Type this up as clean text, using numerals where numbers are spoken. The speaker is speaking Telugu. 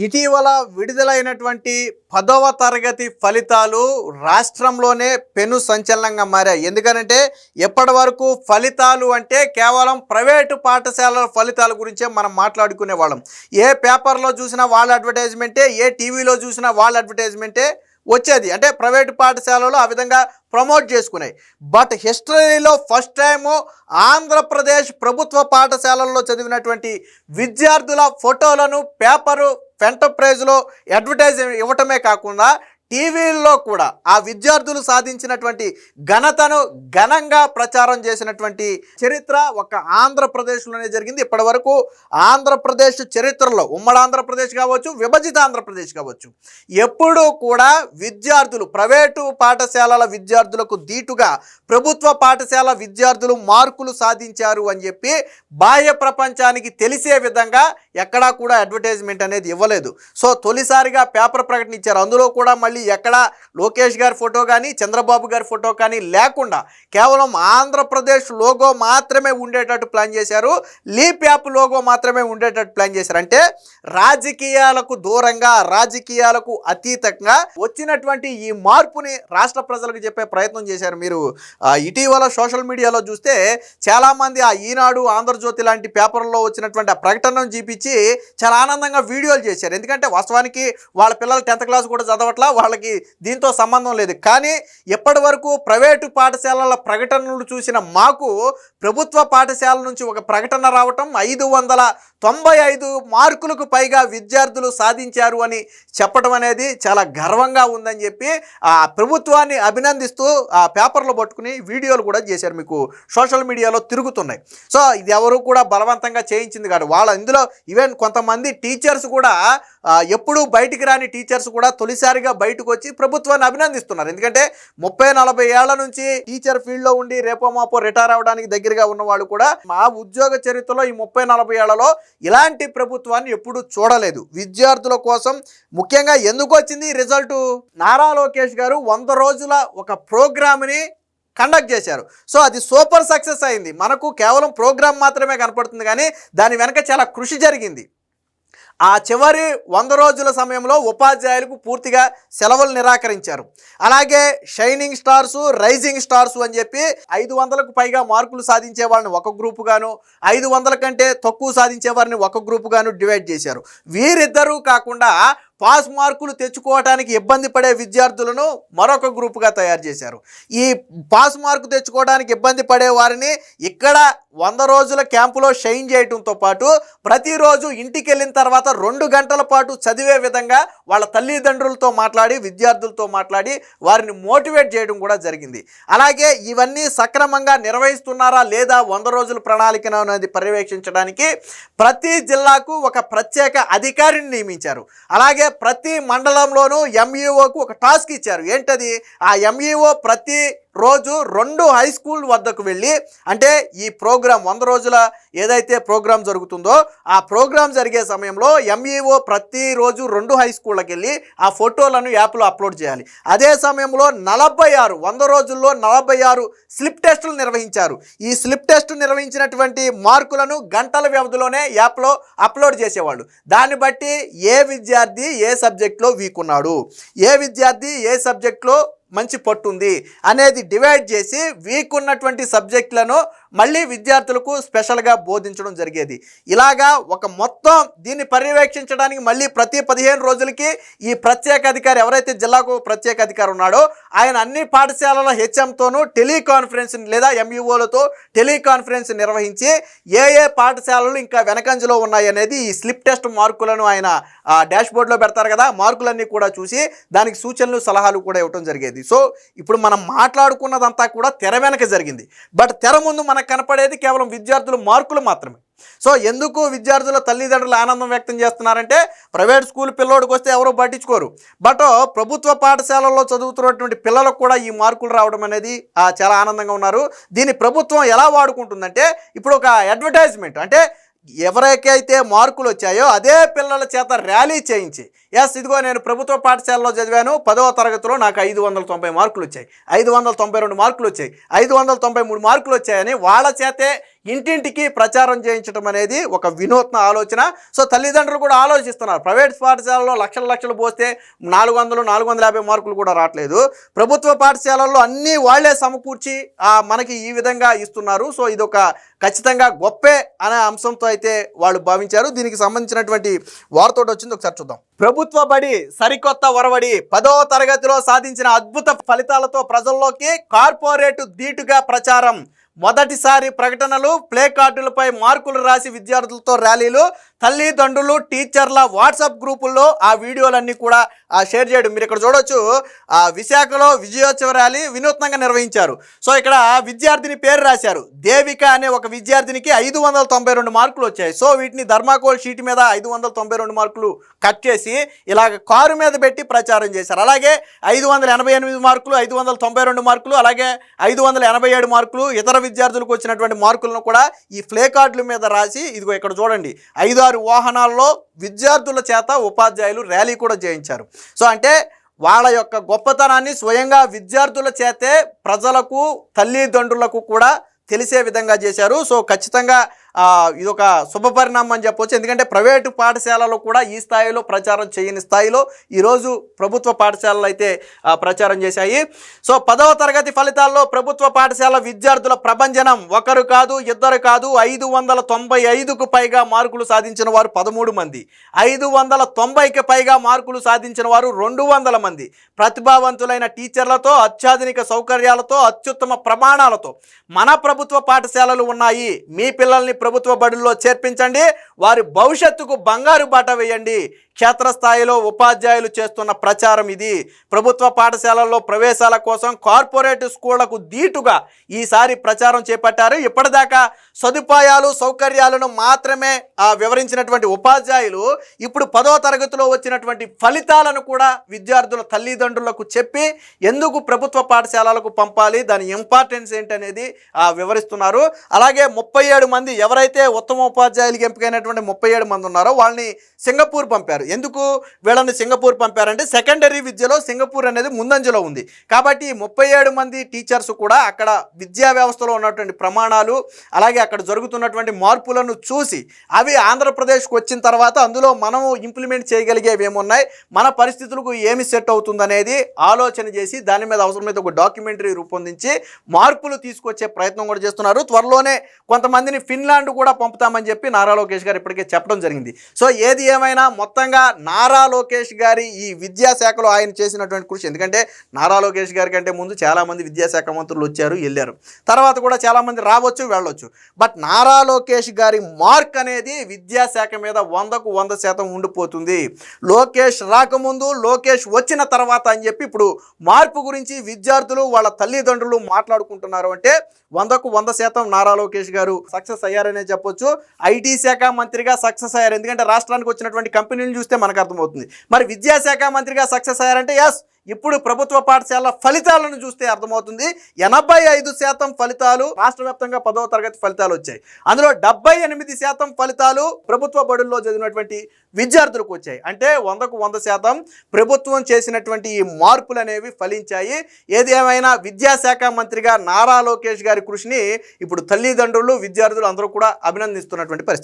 ఇటీవల విడుదలైనటువంటి 10వ తరగతి ఫలితాలు రాష్ట్రంలోనే పెను సంచలనంగా మారాయి. ఎందుకనంటే ఎప్పటివరకు ఫలితాలు అంటే కేవలం ప్రైవేటు పాఠశాలల ఫలితాల గురించే మనం మాట్లాడుకునే వాళ్ళం. ఏ పేపర్లో చూసినా వాళ్ళ అడ్వర్టైజ్మెంటే, ఏ టీవీలో చూసినా వాళ్ళ అడ్వర్టైజ్మెంటే వచ్చేది. అంటే ప్రైవేటు పాఠశాలలు ఆ విధంగా ప్రమోట్ చేసుకున్నాయి. బట్ హిస్టరీలో ఫస్ట్ టైము ఆంధ్రప్రదేశ్ ప్రభుత్వ పాఠశాలల్లో చదివినటువంటి విద్యార్థుల ఫోటోలను పేపరు ఫ్రంట్ పేజ్లో అడ్వర్టైజ్ ఇవ్వటమే కాకుండా టీవీల్లో కూడా ఆ విద్యార్థులు సాధించినటువంటి ఘనతను ఘనంగా ప్రచారం చేసినటువంటి చరిత్ర ఒక ఆంధ్రప్రదేశ్లోనే జరిగింది. ఇప్పటి వరకు ఆంధ్రప్రదేశ్ చరిత్రలో ఉమ్మడి ఆంధ్రప్రదేశ్ కావచ్చు, విభజిత ఆంధ్రప్రదేశ్ కావచ్చు, ఎప్పుడూ కూడా విద్యార్థులు ప్రైవేటు పాఠశాలల విద్యార్థులకు దీటుగా ప్రభుత్వ పాఠశాల విద్యార్థులు మార్కులు సాధించారు అని చెప్పి బాహ్య ప్రపంచానికి తెలిసే విధంగా ఎక్కడా కూడా అడ్వర్టైజ్మెంట్ అనేది ఇవ్వలేదు. సో తొలిసారిగా పేపర్ ప్రకటన ఇచ్చారు. అందులో కూడా మళ్ళీ ఎక్కడ లోకేష్ గారి ఫోటో కానీ చంద్రబాబు గారి ఫోటో కానీ లేకుండా కేవలం ఆంధ్రప్రదేశ్ లోగో మాత్రమే ఉండేటట్టు ప్లాన్ చేశారు. లీప్ యాప్ లోగో మాత్రమే ఉండేటట్టు ప్లాన్ చేశారు. అంటే రాజకీయాలకు దూరంగా, రాజకీయాలకు అతీతంగా వచ్చినటువంటి ఈ మార్పుని రాష్ట్ర ప్రజలకు చెప్పే ప్రయత్నం చేశారు. మీరు ఇటీవల సోషల్ మీడియాలో చూస్తే చాలామంది ఆ ఈనాడు, ఆంధ్రజ్యోతి లాంటి పేపర్లో వచ్చినటువంటి ఆ ప్రకటనను చూపించి చాలా ఆనందంగా వీడియోలు చేశారు. ఎందుకంటే వాస్తవానికి వాళ్ళ పిల్లలు 10th క్లాస్ కూడా చదవట్లా, వాళ్ళకి దీంతో సంబంధం లేదు. కానీ ఎప్పటి వరకు ప్రైవేటు పాఠశాలల ప్రకటనలు చూసిన మాకు ప్రభుత్వ పాఠశాల నుంచి ఒక ప్రకటన రావటం 595 మార్కులకు పైగా విద్యార్థులు సాధించారు అని చెప్పడం అనేది చాలా గర్వంగా ఉందని చెప్పి ఆ ప్రభుత్వాన్ని అభినందిస్తూ ఆ పేపర్లో పట్టుకుని వీడియోలు కూడా చేశారు. మీకు సోషల్ మీడియాలో తిరుగుతున్నాయి. సో ఇది ఎవరు కూడా బలవంతంగా చేయించింది కాదు. వాళ్ళ ఇందులో ఈవెన్ కొంతమంది టీచర్స్ కూడా ఎప్పుడూ బయటికి రాని టీచర్స్ కూడా తొలిసారిగా బయటకు వచ్చి ప్రభుత్వాన్ని అభినందిస్తున్నారు. ఎందుకంటే 30-40 ఏళ్ల నుంచి టీచర్ ఫీల్డ్లో ఉండి రేపో మాపో రిటైర్ అవ్వడానికి దగ్గరగా ఉన్నవాళ్ళు కూడా మా ఉద్యోగ చరిత్రలో ఈ 30-40 ఏళ్లలో ఇలాంటి ప్రభుత్వాన్ని ఎప్పుడూ చూడలేదు. విద్యార్థుల కోసం ముఖ్యంగా ఎందుకు వచ్చింది రిజల్టు? నారా లోకేష్ గారు 100 రోజుల ఒక ప్రోగ్రామ్ని కండక్ట్ చేశారు. సో అది సూపర్ సక్సెస్ అయింది. మనకు కేవలం ప్రోగ్రామ్ మాత్రమే కనపడుతుంది, కానీ దాని వెనక చాలా కృషి జరిగింది. ఆ చివరి 100 రోజుల సమయంలో ఉపాధ్యాయులకు పూర్తిగా సెలవులు నిరాకరించారు. అలాగే షైనింగ్ స్టార్సు, రైజింగ్ స్టార్సు అని చెప్పి 500కు పైగా మార్కులు సాధించే వాళ్ళని ఒక గ్రూపుగాను, 500 కంటే తక్కువ సాధించే వారిని ఒక గ్రూపుగాను డివైడ్ చేశారు. వీరిద్దరూ కాకుండా పాస్ మార్కులు తెచ్చుకోవడానికి ఇబ్బంది పడే విద్యార్థులను మరొక గ్రూపుగా తయారు చేశారు. ఈ పాస్ మార్కు తెచ్చుకోవడానికి ఇబ్బంది పడే వారిని ఇక్కడ 100 రోజుల క్యాంపులో షైన్ చేయడంతో పాటు ప్రతిరోజు ఇంటికి వెళ్ళిన తర్వాత 2 గంటల పాటు చదివే విధంగా వాళ్ళ తల్లిదండ్రులతో మాట్లాడి, విద్యార్థులతో మాట్లాడి వారిని మోటివేట్ చేయడం కూడా జరిగింది. అలాగే ఇవన్నీ సక్రమంగా నిర్వహిస్తున్నారా లేదా 100 రోజుల ప్రణాళికను అనేది పర్యవేక్షించడానికి ప్రతి జిల్లాకు ఒక ప్రత్యేక అధికారిని నియమించారు. అలాగే ప్రతి మండలంలోనూ ఎంఈఓకు ఒక టాస్క్ ఇచ్చారు. ఏంటది? ఆ ఎంఈఓ ప్రతి రోజు 2 హై స్కూల్ వద్దకు వెళ్ళి, అంటే ఈ ప్రోగ్రాం 100 రోజుల ఏదైతే ప్రోగ్రాం జరుగుతుందో ఆ ప్రోగ్రాం జరిగే సమయంలో ఎంఈఓ ప్రతిరోజు 2 హై స్కూళ్ళకి వెళ్ళి ఆ ఫోటోలను యాప్లో అప్లోడ్ చేయాలి. అదే సమయంలో 100 రోజుల్లో 46 స్లిప్ టెస్టులు నిర్వహించారు. ఈ స్లిప్ టెస్ట్ నిర్వహించినటువంటి మార్కులను గంటల వ్యవధిలోనే యాప్లో అప్లోడ్ చేసేవాళ్ళు. దాన్ని బట్టి ఏ విద్యార్థి ఏ సబ్జెక్ట్లో వీక్ ఉన్నాడు, ఏ విద్యార్థి ఏ సబ్జెక్ట్లో మంచి పట్టుంది అనేది డివైడ్ చేసి వీక్ ఉన్నటువంటి సబ్జెక్టులను మళ్ళీ విద్యార్థులకు స్పెషల్గా బోధించడం జరిగేది. ఇలాగా ఒక మొత్తం దీన్ని పర్యవేక్షించడానికి మళ్ళీ ప్రతి 15 రోజులకి ఈ ప్రత్యేక అధికారి, ఎవరైతే జిల్లాకు ప్రత్యేక అధికారి ఉన్నాడో ఆయన అన్ని పాఠశాలల హెచ్ఎంతోనూ టెలికాన్ఫరెన్స్ లేదా ఎంఈఓలతో టెలికాన్ఫరెన్స్ నిర్వహించి ఏ ఏ పాఠశాలలు ఇంకా వెనకంజలో ఉన్నాయి అనేది ఈ స్లిప్ టెస్ట్ మార్కులను ఆయన డాష్బోర్డ్లో పెడతారు కదా, మార్కులన్నీ కూడా చూసి దానికి సూచనలు సలహాలు కూడా ఇవ్వడం జరిగేది. సో ఇప్పుడు మనం మాట్లాడుకున్నదంతా కూడా తెర వెనక జరిగింది. బట్ తెర ముందు మనకు కనపడేది కేవలం విద్యార్థుల మార్కులు మాత్రమే. సో ఎందుకు విద్యార్థుల తల్లిదండ్రులు ఆనందం వ్యక్తం చేస్తున్నారంటే ప్రైవేట్ స్కూల్ పిల్లోడికి వస్తే ఎవరో పట్టించుకోరు, బట్ ప్రభుత్వ పాఠశాలల్లో చదువుతున్నటువంటి పిల్లలకు కూడా ఈ మార్కులు రావడం అనేది చాలా ఆనందంగా ఉన్నారు. దీన్ని ప్రభుత్వం ఎలా వాడుకుంటుందంటే ఇప్పుడు ఒక అడ్వర్టైజ్మెంట్, అంటే ఎవరికైతే మార్కులు వచ్చాయో అదే పిల్లల చేత ర్యాలీ చేయించి, ఎస్ ఇదిగో నేను ప్రభుత్వ పాఠశాలలో చదివాను, 10వ తరగతిలో నాకు 590 మార్కులు వచ్చాయి, 592 మార్కులు వచ్చాయి, 593 మార్కులు వచ్చాయని వాళ్ళ చేతే ఇంటింటికి ప్రచారం చేయించడం అనేది ఒక వినూత్న ఆలోచన. సో తల్లిదండ్రులు కూడా ఆలోచిస్తున్నారు. ప్రైవేట్ పాఠశాలలో లక్షలు పోస్తే 400-450 మార్కులు కూడా రావట్లేదు. ప్రభుత్వ పాఠశాలల్లో అన్నీ వాళ్లే సమకూర్చి మనకి ఈ విధంగా ఇస్తున్నారు. సో ఇది ఒక ఖచ్చితంగా గొప్పే అనే అంశంతో అయితే వాళ్ళు భావించారు. దీనికి సంబంధించినటువంటి వార్తోటి వచ్చింది, ఒకసారి చూద్దాం. ప్రభుత్వ బడి సరికొత్త ఒరవడి, 10వ తరగతిలో సాధించిన అద్భుత ఫలితాలతో ప్రజల్లోకి కార్పొరేట్ ధీటుగా ప్రచారం. మొదటిసారి ప్రకటనలు, ప్లే కార్డులపై మార్కులు రాసి విద్యార్థులతో ర్యాలీలు, తల్లిదండ్రులు టీచర్ల వాట్సాప్ గ్రూపుల్లో ఆ వీడియోలన్నీ కూడా షేర్ చేయడం. మీరు ఇక్కడ చూడొచ్చు, విశాఖలో విజయోత్సవ ర్యాలీ వినూత్నంగా నిర్వహించారు. సో ఇక్కడ విద్యార్థిని పేరు రాశారు. దేవిక అనే ఒక విద్యార్థినికి 592 మార్కులు వచ్చాయి. సో వీటిని ధర్మాకోల్ షీట్ మీద 592 మార్కులు కట్ చేసి ఇలాగ కారు మీద పెట్టి ప్రచారం చేశారు. అలాగే 588 మార్కులు, 592 మార్కులు, అలాగే 587 మార్కులు ఇతర విద్యార్థులకు వచ్చినటువంటి మార్కులను కూడా ఈ ప్లే కార్డుల మీద రాసి ఇదిగో ఇక్కడ చూడండి 5-6 వాహనాల్లో విద్యార్థుల చేత ఉపాధ్యాయులు ర్యాలీ కూడా చేయించారు. సో అంటే వాళ్ళ యొక్క గొప్పతనాన్ని స్వయంగా విద్యార్థుల చేతే ప్రజలకు, తల్లిదండ్రులకు కూడా తెలిసే విధంగా చేశారు. సో ఖచ్చితంగా ఇదొక శుభపరిణామం అని చెప్పవచ్చు. ఎందుకంటే ప్రైవేటు పాఠశాలలో కూడా ఈ స్థాయిలో ప్రచారం చేయని స్థాయిలో ఈరోజు ప్రభుత్వ పాఠశాలలు అయితే ప్రచారం చేశాయి. సో 10వ తరగతి ఫలితాల్లో ప్రభుత్వ పాఠశాల విద్యార్థుల ప్రభంజనం. ఒకరు కాదు, ఇద్దరు కాదు, 595కు పైగా మార్కులు సాధించిన వారు 13 మంది, 590కి పైగా మార్కులు సాధించిన వారు 200 మంది. ప్రతిభావంతులైన టీచర్లతో, అత్యాధునిక సౌకర్యాలతో, అత్యుత్తమ ప్రమాణాలతో మన ప్రభుత్వ పాఠశాలలు ఉన్నాయి. మీ పిల్లల్ని ప్రభుత్వ బడుల్లో చేర్పించండి, వారి భవిష్యత్తుకు బంగారు బాట వేయండి. క్షేత్రస్థాయిలో ఉపాధ్యాయులు చేస్తున్న ప్రచారం ఇది. ప్రభుత్వ పాఠశాలల్లో ప్రవేశాల కోసం కార్పొరేట్ స్కూళ్లకు ధీటుగా ఈసారి ప్రచారం చేపట్టారు. ఇప్పటిదాకా సదుపాయాలు, సౌకర్యాలను మాత్రమే వివరించినటువంటి ఉపాధ్యాయులు ఇప్పుడు 10వ తరగతిలో వచ్చినటువంటి ఫలితాలను కూడా విద్యార్థుల తల్లిదండ్రులకు చెప్పి ఎందుకు ప్రభుత్వ పాఠశాలలకు పంపాలి, దాని ఇంపార్టెన్స్ ఏంటనేది వివరిస్తున్నారు. అలాగే 37 మంది ఎవరైతే ఉత్తమ ఉపాధ్యాయులకు ఎంపికైనటువంటి 37 మంది ఉన్నారో వాళ్ళని సింగపూర్ పంపారు. ఎందుకు వీళ్ళని సింగపూర్ పంపారంటే సెకండరీ విద్యలో సింగపూర్ అనేది ముందంజలో ఉంది. కాబట్టి 37 మంది టీచర్స్ కూడా అక్కడ విద్యా వ్యవస్థలో ఉన్నటువంటి ప్రమాణాలు, అలాగే అక్కడ జరుగుతున్నటువంటి మార్పులను చూసి అవి ఆంధ్రప్రదేశ్కి వచ్చిన తర్వాత అందులో మనము ఇంప్లిమెంట్ చేయగలిగేవి ఏమున్నాయి, మన పరిస్థితులకు ఏమి సెట్ అవుతుందనేది ఆలోచన చేసి దాని మీద అవసరమైతే ఒక డాక్యుమెంటరీ రూపొందించి మార్పులు తీసుకొచ్చే ప్రయత్నం కూడా చేస్తున్నారు. త్వరలోనే కొంతమందిని ఫిన్లాండ్ కూడా పంపుతామని చెప్పి నారా లోకేష్ గారు ఇప్పటికే చెప్పడం జరిగింది. సో ఏది ఏమైనా మొత్తంగా నారా లోకేష్ గారి ఈ విద్యాశాఖలో ఆయన చేసినటువంటి కృషి, ఎందుకంటే నారా లోకేష్ గారి కంటే ముందు చాలామంది విద్యాశాఖ మంత్రులు వచ్చారు, వెళ్ళారు, తర్వాత కూడా చాలామంది రావచ్చు, వెళ్ళొచ్చు. బట్ నారా లోకేష్ గారి మార్క్ అనేది విద్యాశాఖ మీద 100కు 100% ఉండిపోతుంది. లోకేష్ రాకముందు, లోకేష్ వచ్చిన తర్వాత అని చెప్పి ఇప్పుడు మార్పు గురించి విద్యార్థులు, వాళ్ళ తల్లిదండ్రులు మాట్లాడుకుంటున్నారు. అంటే 100కు 100% నారా లోకేష్ గారు సక్సెస్ అయ్యారనే చెప్పొచ్చు. ఐటీ శాఖ మంత్రిగా సక్సెస్ అయ్యారు. ఎందుకంటే రాష్ట్రానికి వచ్చినటువంటి కంపెనీలు చూస్తే మనకు అర్థమవుతుంది. మరి విద్యాశాఖ మంత్రిగా సక్సెస్ అయ్యారంటే ఎస్, ఇప్పుడు ప్రభుత్వ పాఠశాల ఫలితాలను చూస్తే అర్థమవుతుంది. 85% ఫలితాలు రాష్ట్ర వ్యాప్తంగా 10వ తరగతి ఫలితాలు వచ్చాయి. అందులో 78% ఫలితాలు ప్రభుత్వ బడుల్లో చదివినటువంటి విద్యార్థులకు వచ్చాయి. అంటే 100కు 100% ప్రభుత్వం చేసినటువంటి ఈ మార్పులు అనేవి ఫలించాయి. ఏది ఏమైనా విద్యాశాఖ మంత్రిగా నారా లోకేష్ గారి కృషిని ఇప్పుడు తల్లిదండ్రులు, విద్యార్థులు అందరూ కూడా అభినందిస్తున్నటువంటి పరిస్థితి.